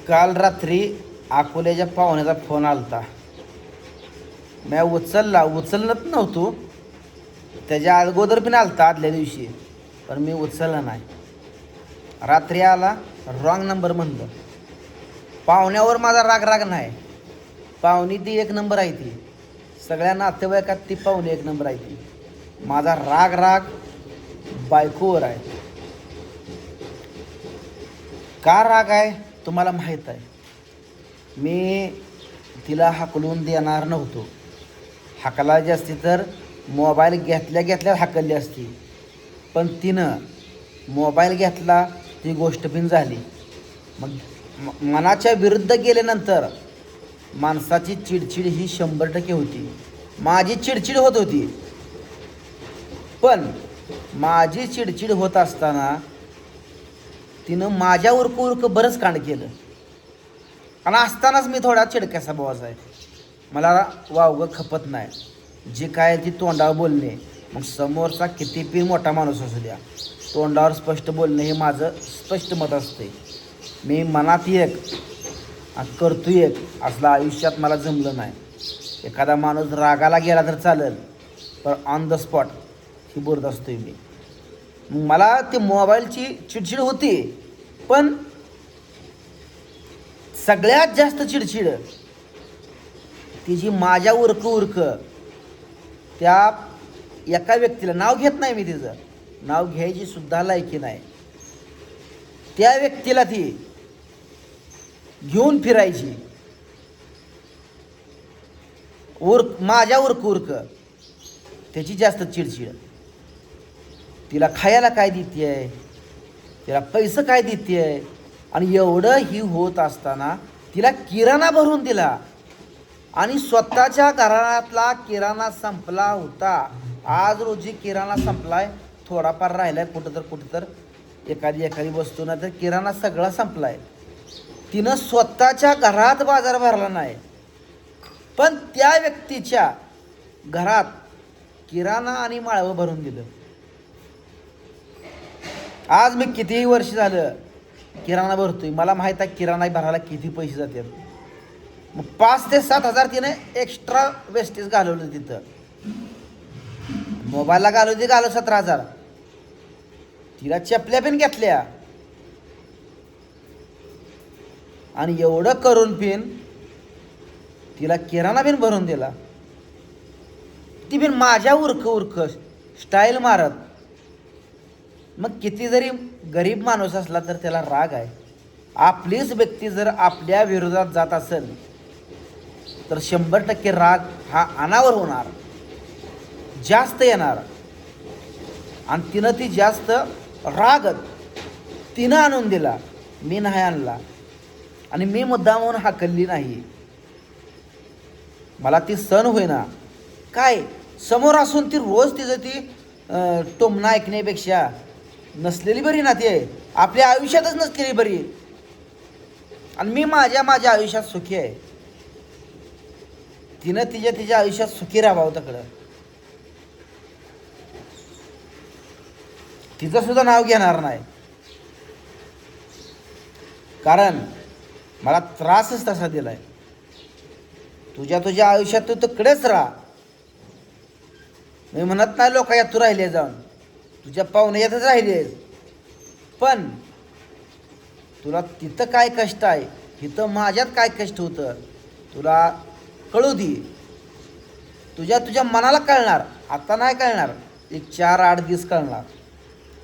काल रात्री अकोल्याच्या पाहुण्याचा फोन आलता. मी उचलत नव्हतो. त्याच्या अगोदर पण आलता आदल्या दिवशी, पण मी उचलला नाही. रात्री आला, रॉंग नंबर म्हणलं. पाहुण्यावर माझा राग नाही. पाहुणी ती एक नंबर आहे. ती सगळ्या नातेवाईकात ती पाहुणी एक नंबर आहे. ती माझा राग बायकोवर आहे. का राग आहे तुम्हाला माहीत आहे. मी तिला हाकलून देणार नव्हतो. हाकलायची असती तर मोबाईल घेतल्या हाकलली असती, पण तिनं मोबाईल घेतला, ती गोष्ट पण झाली. मग मनाच्या विरुद्ध गेल्यानंतर माणसाची चिडचिड ही 100% होती. माझी चिडचिड होत होती, पण माझी चिडचिड होत असताना तिनं माझ्या उरकं बरंच कांड केलं. आणि असतानाच मी थोडा चिडक्या स्वभावाचा आहे. मला वावगं खपत नाही. जे काय ती तोंडावर बोलणे, मग समोरचा किती पण मोठा माणूस असू द्या, तोंडावर स्पष्ट बोलणे हे माझं स्पष्ट मत असते. मी मनात एक आणि करतो एक असलं आयुष्यात मला जमलं नाही. एखादा माणूस रागाला गेला तर चालेल, पण ऑन द स्पॉट ही बोलत असतोय मी. मग मला ते मोबाईलची चिडचिड होती, पण सगळ्यात जास्त चिडचिड तिची माझ्या उरकं त्या एका व्यक्तीला, नाव घेत नाही मी, तिचं नाव घ्यायची सुद्धा लायकी नाही, त्या व्यक्तीला ती घेऊन फिरायची. माझ्या उरक त्याची जास्त चिडचिड. तिला खायला काय देते, तिला पैसे काय देते, आणि एवढं ही होत असताना तिला किराणा भरून दिला. आणि स्वतःच्या घरातला किराणा संपला होता. आज रोजी किराणा संपलाय, थोडाफार राहिलाय कुठं तर एखादी वस्तू, नाही तर किराणा सगळा संपलाय. तिनं स्वतःच्या घरात बाजार भरला नाही, पण त्या व्यक्तीच्या घरात किराणा आणि माळवं भरून दिलं. आज मी कितीही वर्ष झालं किराणा भरतोय. मला माहीत आहे किराणा भरायला किती पैसे जातात. मग 5,000 ते 7,000 तिने एक्स्ट्रा वेस्टेज घालवलं तिथं. मोबाईलला घालवलं 17,000. तिला चपल्या पण घेतल्या. आणि एवढं करून पण तिला किराणा पण भरून दिला. ती पण माझ्या उरक स्टाईल मारत. मग किती जरी गरीब माणूस असला तर त्याला राग आहे. आपलीच व्यक्ती जर आपल्या विरोधात जात असेल तर 100% राग हा अनावर होणार, जास्त येणार. आणि तिनं ती जास्त रागत तिनं आणून दिला, मी नाही आणला. आणि मी मुद्दाम म्हणून हाकलली नाही. मला ती सण होईना. काय समोर असून ती रोज तिचं ती टोमणं ऐकण्यापेक्षा नसलेली बरी ना. ते आपल्या आयुष्यातच नसलेली बरी. आणि मी माझ्या आयुष्यात सुखी आहे. तिनं तिच्या आयुष्यात सुखी राहावं. तकडं तिचं सुद्धा नाव घेणार नाही, कारण मला त्रासच तसा दिलाय. तुझ्या आयुष्यात तू तिकडेच राहा. मी म्हणत नाही लोक यात तू राहिले जाऊन, तुझ्या पाहुणे यातच राहिलेस, पण तुला तिथं काय कष्ट आहे, तिथं माझ्यात काय कष्ट होतं तुला कळू दे. तुझ्या मनाला कळणार. आता नाही कळणार, एक 4-8 दिवस कळणार.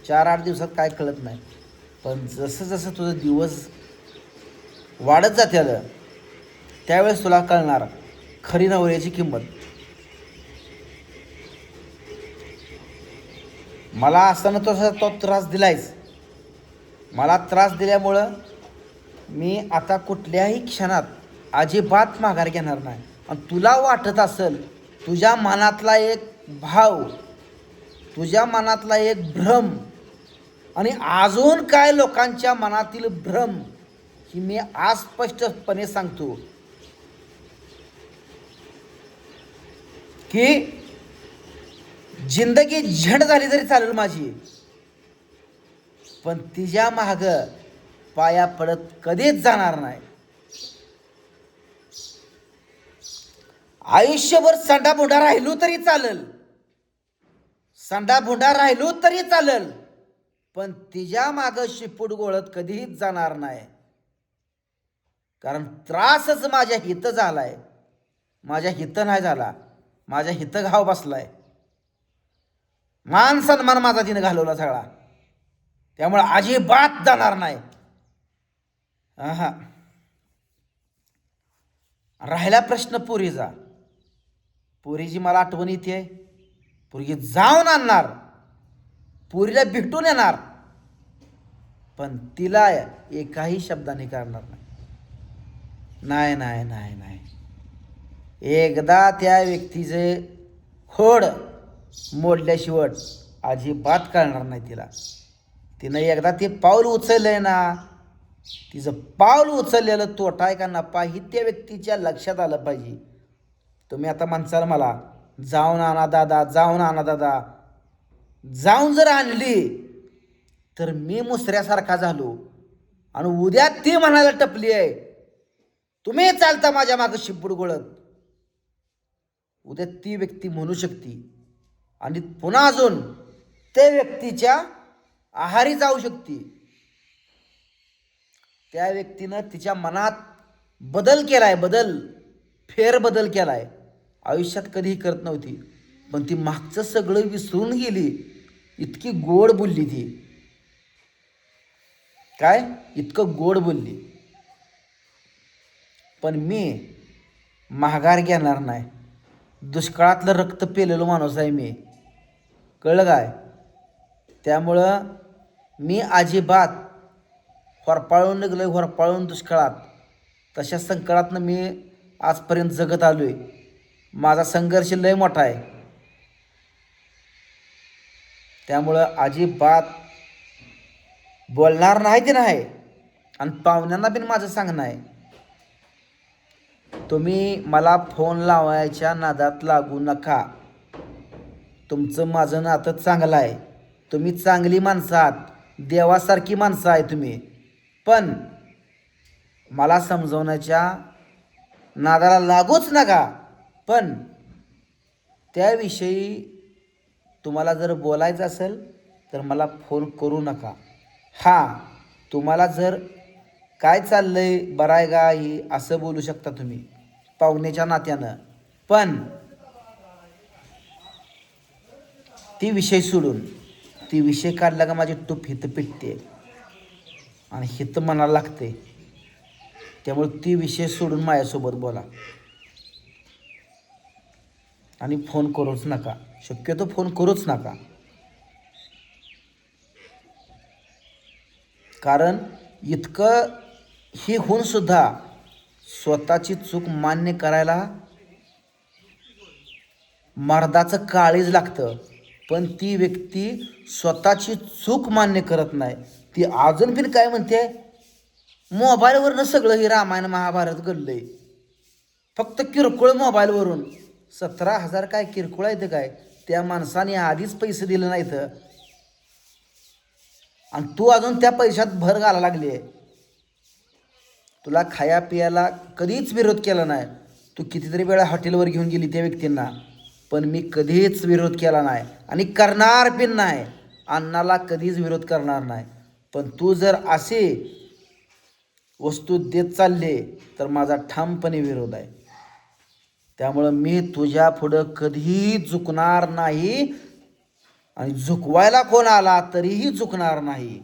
4-8 दिवसात काय कळत नाही, पण जसं तुझं दिवस वाढत जाते त्यावेळेस तुला कळणार खरी नवऱ्याची किंमत. मला असताना तो त्रास दिलायच. मला त्रास दिल्यामुळं मी आता कुठल्याही क्षणात अजिबात माघार घेणार नाही. आणि तुला वाटत असेल तुझ्या मनातला एक भाव, तुझ्या मनातला एक भ्रम, आणि अजून काय लोकांच्या मनातील भ्रम, ही मी आज स्पष्टपणे सांगतो की जिंदगी झंड झाली तरी चालेल माझी, पण तिच्या मागं पाया पडत कधीच जाणार नाही. आयुष्यभर संडाभुंडा राहिलो तरी चालेल, संडाभुंडा राहिलो तरी चालेल, पण तिच्या मागं शिपूट गोळत कधीच जाणार नाही. कारण त्रासच माझ्या हित झालाय, माझ्या हित नाही झाला, माझ्या हित घाव बसलाय. मान सन्मान माझा तिने घालवला सगळा. त्यामुळे अजिबात जाणार नाही. हा, राहिला प्रश्न पुरीचा. पुरीची मला आठवण येते. पुरी जाऊन आणणार, पुरीला भेटून येणार, पण तिला एकाही शब्दाने करणार नाही. नाही नाही नाही नाही. एकदा त्या व्यक्तीचे खोड मोडल्याशिवाय अजिबात कळणार नाही तिला. तिनं एकदा ते पाऊल उचललंय ना, तिचं पाऊल उचललेलं तोटा आहे का नफा ही त्या व्यक्तीच्या लक्षात आलं पाहिजे. तुम्ही आता म्हणसाल मला, जाऊन आणा दादा, जाऊन आणा दादा. जाऊन जर आणली तर मी मुसऱ्यासारखा झालो आणि उद्या ती म्हणायला टपली आहे, तुम्ही चालता माझ्या मागं शिपूट गोळत. उद्या ती व्यक्ती म्हणू शकते आणि पुन्हा अजून त्या व्यक्तीच्या आहारी जाऊ शकते. त्या व्यक्तीनं तिच्या मनात बदल केलाय, फेरबदल केलाय. आयुष्यात कधीही करत नव्हती, पण ती मागचं सगळं विसरून गेली. इतकी गोड बोलली ती, काय इतकं गोड बोलली. पण मी माघार घेणार नाही. दुष्काळातलं रक्त पेलेलो माणूस आहे मी, कळलं काय? त्यामुळं मी अजिबात होरपाळून निघलोय, होरपाळून दुष्काळात. तशा संकटातनं मी आजपर्यंत जगत आलो आहे. माझा संघर्ष लय मोठा आहे. त्यामुळं अजिबात बोलणार नाही ते नाही. आणि पाहुण्यांना बिन माझं सांगणं आहे, तुम्ही मला फोन लावायच्या नादात लागू नका. तुमचं माझं नातं चांगलं आहे, तुम्ही चांगली माणसं आहात, देवासारखी माणसं आहे तुम्ही. पण मला समजवण्याच्या नादाला लागूच नका. पण त्याविषयी तुम्हाला जर बोलायचं असेल तर मला फोन करू नका. हां, तुम्हाला जर काय चाललंय, बरं आहे का, ही असं बोलू शकता तुम्ही पाहुण्याच्या नात्यानं. पण ती विषय सोडून, ती विषय काढला का माझी टूप हित पिटते आणि हित मनाला लागते. त्यामुळे ती विषय सोडून माझ्यासोबत बोला आणि फोन करूच नका. शक्यतो फोन करूच नका. कारण इतकं ही होऊन सुद्धा स्वतःची चूक मान्य करायला मर्दाचं काळीज लागतं. पण ती व्यक्ती स्वतःची चूक मान्य करत नाही. ती अजून पण काय म्हणते, मोबाईलवरनं सगळं हे रामायण महाभारत घडलंय, फक्त किरकोळ मोबाईलवरून. 17,000 काय किरकोळ आहे काय? त्या माणसाने आधीच पैसे दिले नाहीत आणि तू अजून त्या पैशात भर घालायला लागली आहे. तुला खाया पियाला कधीच विरोध केला नाही. तू कितीतरी वेळा हॉटेलवर घेऊन गेली त्या व्यक्तींना, पण मी कधीच विरोध केला नाही आणि करणार पण नाही. अन्नाला कधीच विरोध करणार नाही. पण तू जर असे वस्तू देत चालले तर माझा ठामपणे विरोध आहे. त्यामुळं मी तुझ्या पुढं कधीही झुकणार नाही आणि झुकवायला कोण आला तरीही झुकणार नाही.